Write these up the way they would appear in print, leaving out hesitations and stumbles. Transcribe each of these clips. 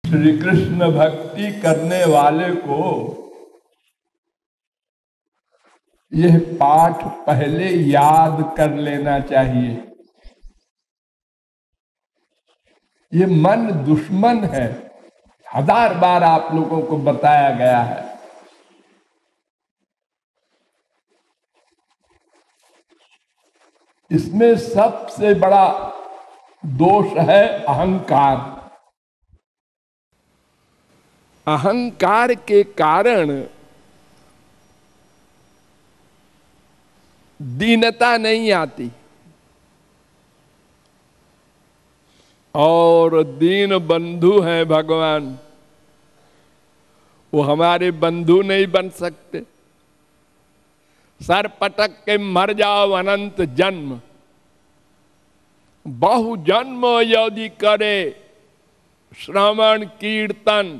श्री कृष्ण भक्ति करने वाले को यह पाठ पहले याद कर लेना चाहिए। ये मन दुश्मन है, 1000 बार आप लोगों को बताया गया है। इसमें सबसे बड़ा दोष है अहंकार। अहंकार के कारण दीनता नहीं आती, और दीन बंधु हैं भगवान, वो हमारे बंधु नहीं बन सकते। सर पटक के मर जाओ अनंत जन्म, बहु जन्म यदि करे श्रवण कीर्तन,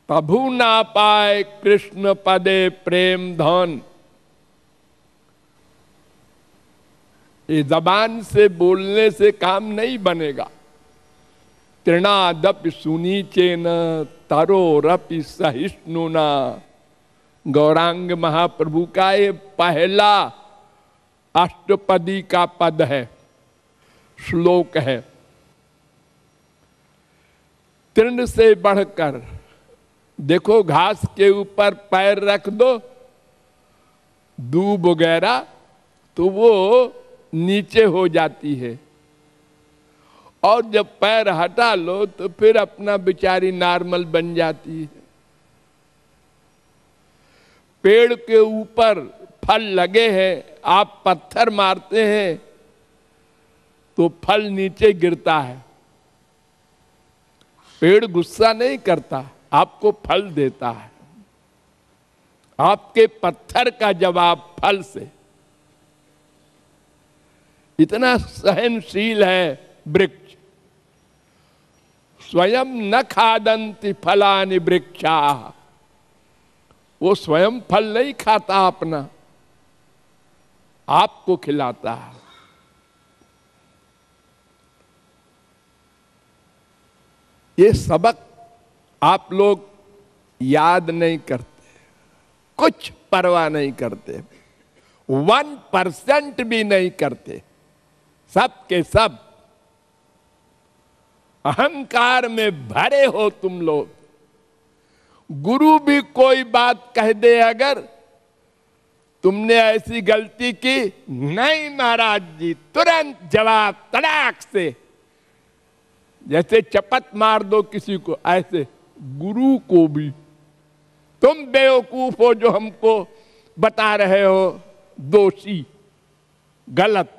प्रभु ना पाए कृष्ण पदे प्रेम धन। ये जबान से बोलने से काम नहीं बनेगा। तृणादपि सुनीचेन तरोरपि सहिष्णुना, गौरांग महाप्रभु का ये पहला अष्टपदी का पद है, श्लोक है। तृण से बढ़कर, देखो घास के ऊपर पैर रख दो, दूब वगैरह, तो वो नीचे हो जाती है, और जब पैर हटा लो तो फिर अपना बेचारी नॉर्मल बन जाती है। पेड़ के ऊपर फल लगे हैं, आप पत्थर मारते हैं तो फल नीचे गिरता है। पेड़ गुस्सा नहीं करता, आपको फल देता है। आपके पत्थर का जवाब फल से। इतना सहनशील है वृक्ष। स्वयं न खादन्ति फलानि वृक्षा, वो स्वयं फल नहीं खाता अपना, आपको खिलाता है। ये सबक आप लोग याद नहीं करते, कुछ परवाह नहीं करते, 1% भी नहीं करते। सब के सब अहंकार में भरे हो तुम लोग। गुरु भी कोई बात कह दे, अगर तुमने ऐसी गलती की, नहीं महाराज जी, तुरंत जवाब तड़ाक से, जैसे चपत मार दो किसी को, ऐसे गुरु को भी तुम बेवकूफ हो जो हमको बता रहे हो दोषी, गलत।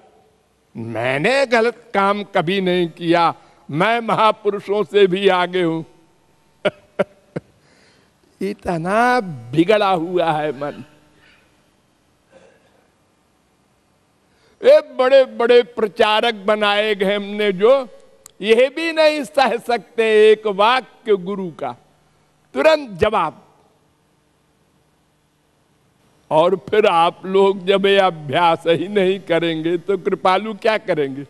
मैंने गलत काम कभी नहीं किया, मैं महापुरुषों से भी आगे हूं। इतना बिगड़ा हुआ है मन। ये बड़े बड़े प्रचारक बनाए गए हमने, जो यह भी नहीं सह सकते एक वाक्य गुरु का, तुरंत जवाब। और फिर आप लोग जब ये अभ्यास ही नहीं करेंगे तो कृपालु क्या करेंगे?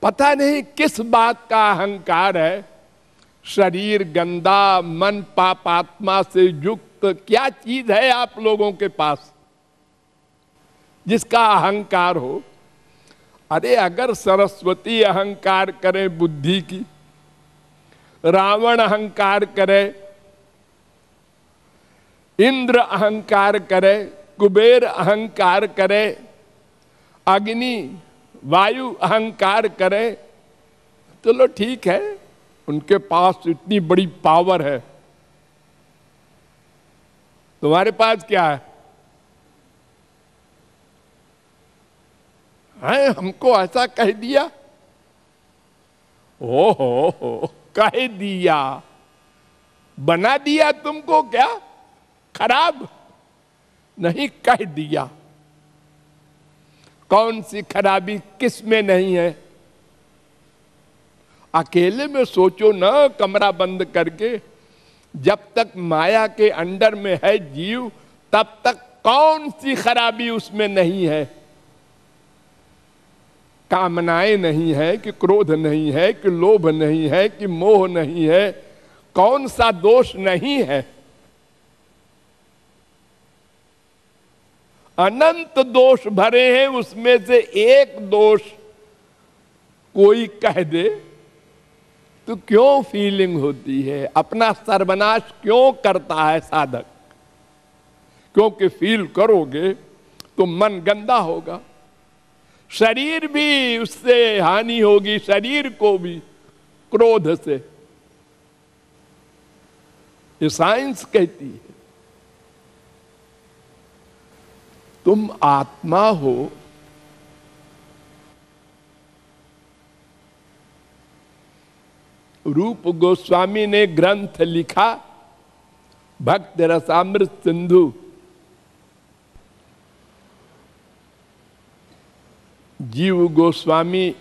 पता नहीं किस बात का अहंकार है। शरीर गंदा, मन पापात्मा से युक्त, क्या चीज है आप लोगों के पास जिसका अहंकार हो? अरे अगर सरस्वती अहंकार करे बुद्धि की, रावण अहंकार करे, इंद्र अहंकार करे, कुबेर अहंकार करे, अग्नि वायु अहंकार करे, तो लो ठीक है, उनके पास इतनी बड़ी पावर है। तुम्हारे पास क्या है? हमको ऐसा कह दिया, हो कह दिया, बना दिया तुमको क्या? खराब नहीं, कह दिया। कौन सी खराबी किस में नहीं है? अकेले में सोचो ना, कमरा बंद करके। जब तक माया के अंडर में है जीव, तब तक कौन सी खराबी उसमें नहीं है? कामनाएं नहीं है, कि क्रोध नहीं है, कि लोभ नहीं है, कि मोह नहीं है, कौन सा दोष नहीं है? अनंत दोष भरे हैं, उसमें से एक दोष कोई कह दे तो क्यों फीलिंग होती है? अपना सर्वनाश क्यों करता है साधक? क्योंकि फील करोगे तो मन गंदा होगा, शरीर भी उससे हानि होगी, शरीर को भी क्रोध से। ये साइंस कहती है। तुम आत्मा हो, रूप गोस्वामी ने ग्रंथ लिखा भक्त रसामृत सिंधु। जीव गोस्वामी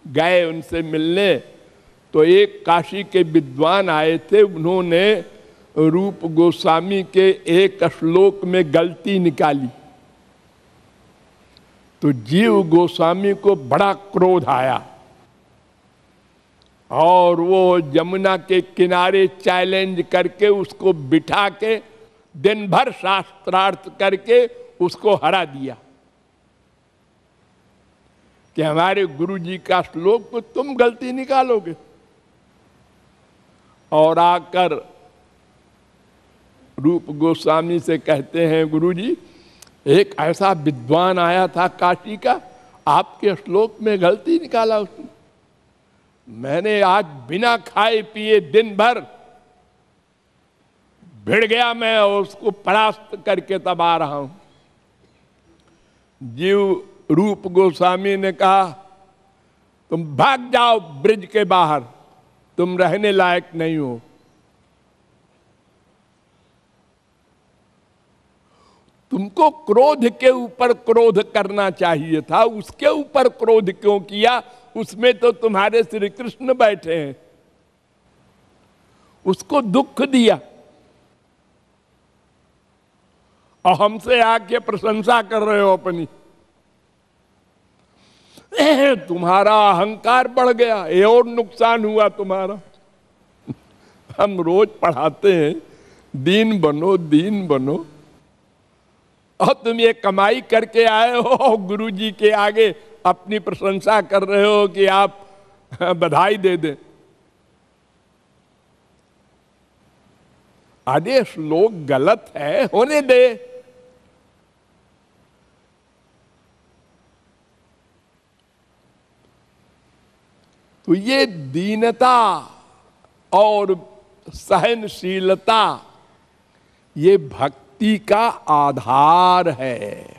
गए उनसे मिलने, तो एक काशी के विद्वान आए थे, उन्होंने रूप गोस्वामी के एक श्लोक में गलती निकाली, तो जीव गोस्वामी को बड़ा क्रोध आया और वो यमुना के किनारे चैलेंज करके उसको बिठा के दिन भर शास्त्रार्थ करके उसको हरा दिया कि हमारे गुरु जी का श्लोक को तुम गलती निकालोगे। और आकर रूप गोस्वामी से कहते हैं, गुरु जी एक ऐसा विद्वान आया था काशी का, आपके श्लोक में गलती निकाला उसने। मैंने आज बिना खाए पिए दिन भर भिड़ गया, मैं उसको परास्त करके तब आ रहा हूं। जीव रूप गोस्वामी ने कहा, तुम भाग जाओ ब्रिज के बाहर, तुम रहने लायक नहीं हो। तुमको क्रोध के ऊपर क्रोध करना चाहिए था, उसके ऊपर क्रोध क्यों किया? उसमें तो तुम्हारे श्री कृष्ण बैठे हैं, उसको दुख दिया और हमसे आके प्रशंसा कर रहे हो अपनी। तुम्हारा अहंकार बढ़ गया, ये और नुकसान हुआ तुम्हारा। हम रोज पढ़ाते हैं दीन बनो, दीन बनो, और तुम ये कमाई करके आए हो, गुरु जी के आगे अपनी प्रशंसा कर रहे हो कि आप बधाई दे दें। अरे श्लोक गलत है, होने दे। तो ये दीनता और सहनशीलता ये भक्ति का आधार है।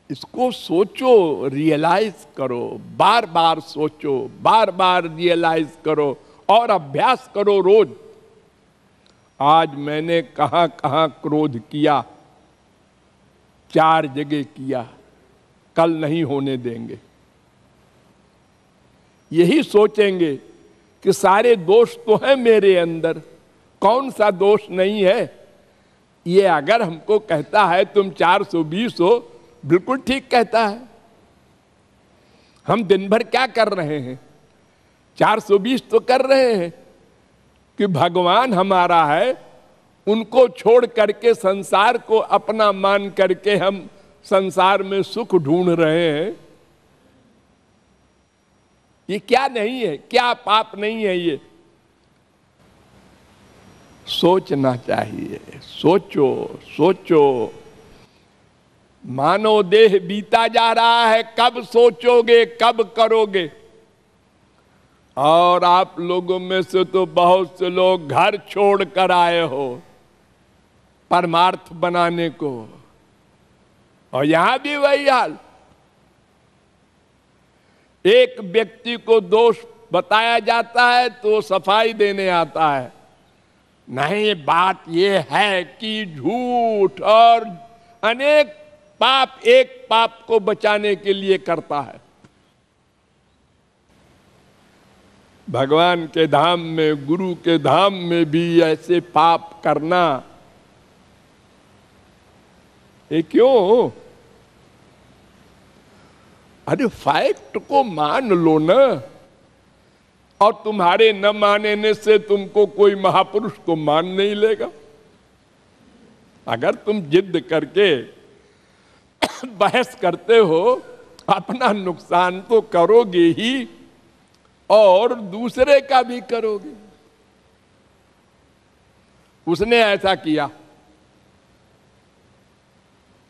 इसको सोचो, रियलाइज करो, बार बार सोचो, बार बार रियलाइज करो और अभ्यास करो रोज। आज मैंने कहां कहां क्रोध किया, 4 जगह किया, कल नहीं होने देंगे। यही सोचेंगे कि सारे दोष तो हैं मेरे अंदर, कौन सा दोष नहीं है। ये अगर हमको कहता है तुम 420 हो, बिल्कुल ठीक कहता है। हम दिन भर क्या कर रहे हैं? 420 तो कर रहे हैं कि भगवान हमारा है, उनको छोड़ करके संसार को अपना मान करके हम संसार में सुख ढूंढ रहे हैं। ये क्या नहीं है, क्या पाप नहीं है? ये सोचना चाहिए। सोचो सोचो, मानव देह बीता जा रहा है, कब सोचोगे, कब करोगे? और आप लोगों में से तो बहुत से लोग घर छोड़ कर आए हो परमार्थ बनाने को, और यहां भी वही हाल। एक व्यक्ति को दोष बताया जाता है तो सफाई देने आता है, नहीं बात ये है कि झूठ और अनेक पाप एक पाप को बचाने के लिए करता है। भगवान के धाम में, गुरु के धाम में भी ऐसे पाप करना, ये क्यों? अरे फैक्ट को मान लो ना, और तुम्हारे न मानने से तुमको कोई महापुरुष को मान नहीं लेगा। अगर तुम जिद करके बहस करते हो, अपना नुकसान तो करोगे ही और दूसरे का भी करोगे। उसने ऐसा किया,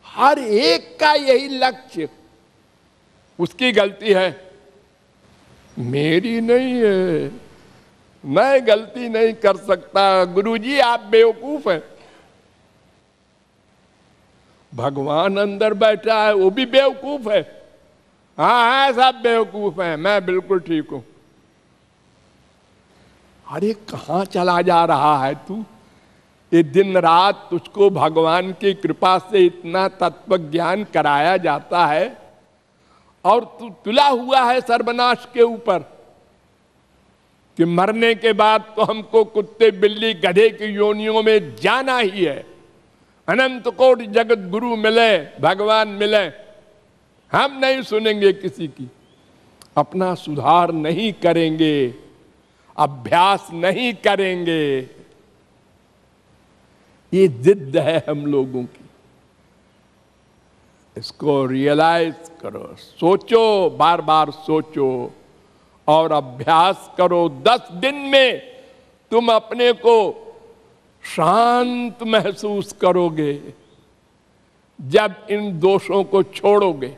हर एक का यही लक्ष्य, उसकी गलती है, मेरी नहीं है, मैं गलती नहीं कर सकता। गुरुजी आप बेवकूफ हैं। भगवान अंदर बैठा है, वो भी बेवकूफ है। हाँ सब बेवकूफ हैं, मैं बिल्कुल ठीक हूं। अरे कहां चला जा रहा है तू? ये दिन रात तुझको भगवान की कृपा से इतना तत्व ज्ञान कराया जाता है और तू तुला हुआ है सर्वनाश के ऊपर कि मरने के बाद तो हमको कुत्ते बिल्ली गधे की योनियों में जाना ही है। अनंत कोटि जगत गुरु मिले, भगवान मिले, हम नहीं सुनेंगे किसी की, अपना सुधार नहीं करेंगे, अभ्यास नहीं करेंगे। ये जिद है हम लोगों की। इसको रियलाइज करो, सोचो, बार बार सोचो और अभ्यास करो। 10 दिन में तुम अपने को शांत महसूस करोगे जब इन दोषों को छोड़ोगे।